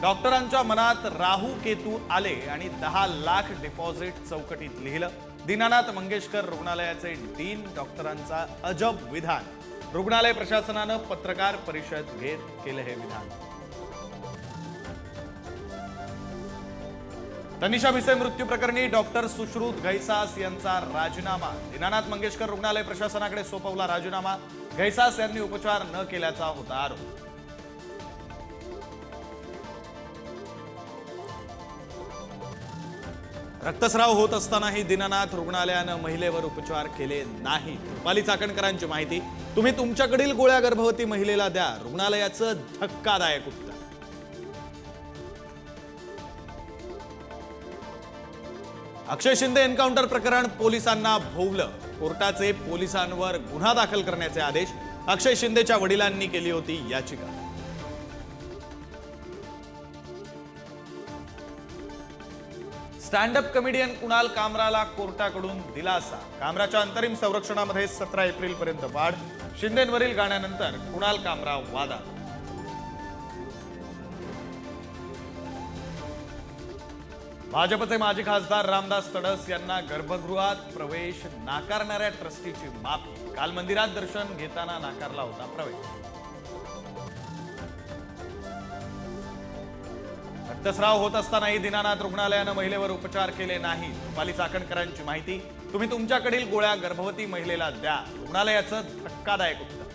डॉक्टरांच्या मनात राहू केतू आले आणि 10 लाख डिपॉझिट चौकटीत लिहिलं। दीनानाथ मंगेशकर रुग्णालयाचे डीन डॉक्टरांचा अजब विधान। रुग्णालय प्रशासनानं पत्रकार परिषद घेत केलं हे विधान। तनिषा भिसे मृत्यू प्रकरणी डॉक्टर सुश्रुत घैसास यांचा राजीनामा। दीनानाथ मंगेशकर रुग्णालय प्रशासनाकडे सोपवला राजीनामा। घैसास यांनी उपचार न केल्याचा होता आरोप। रक्तस्राव होत असतानाही दीनानाथ रुग्णालयानं महिलेवर उपचार केले नाही। रुपाली चाकणकरांची माहिती। तुम्ही तुमच्याकडील गोळ्या गर्भवती महिलेला द्या, रुग्णालयाचं धक्कादायक उत्तर। अक्षय शिंदे एन्काउंटर प्रकरण पोलिसांना भोवलं। कोर्टाचे पोलिसांवर गुन्हा दाखल करण्याचे आदेश। अक्षय शिंदेच्या वडिलांनी केली होती याचिका। स्टँड अप कमेडियन कुणाल कामराला कोर्टाकडून दिलासा। कामराच्या अंतरिम संरक्षणामध्ये 17 एप्रिल पर्यंत वाढ। शिंदेंवरील गाण्यानंतर कुणाल कामरा वादात। भाजपचे माजी खासदार रामदास तडस यांना गर्भगृहात प्रवेश नाकारणाऱ्या ट्रस्टीची माफी। काल मंदिरात दर्शन घेताना नाकारला होता प्रवेश। रक्तस्राव होत असतानाही दीनानाथ रुग्णालयानं महिलेवर उपचार केले नाही। रुपाली चाकणकरांची माहिती। तुम्ही तुमच्याकडील गोळ्या गर्भवती महिलेला द्या, रुग्णालयाचं धक्कादायक उत्तर।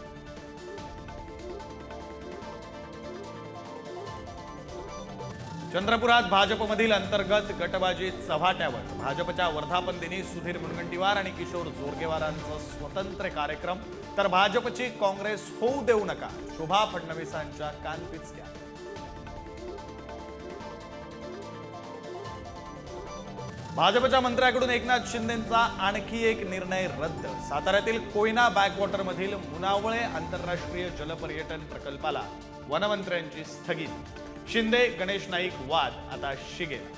चंद्रपुरात भाजपमधील अंतर्गत गटबाजी चव्हाट्यावर। भाजपच्या वर्धापन दिनी सुधीर मुनगंटीवार आणि किशोर जोरगेवारांचा स्वतंत्र कार्यक्रम, तर भाजपची काँग्रेस होऊ देऊ नका शोभा फडणवीसांच्या कानपिचक्या। भाजपच्या मंत्र्याकडून एकनाथ शिंदेंचा आणखी एक निर्णय रद्द। साताऱ्यातील कोयना बॅकवॉटरमधील मुनावळे आंतरराष्ट्रीय जलपर्यटन प्रकल्पाला वनमंत्र्यांची स्थगिती। शिंदे गणेश नाईक वाद आता शिगेला।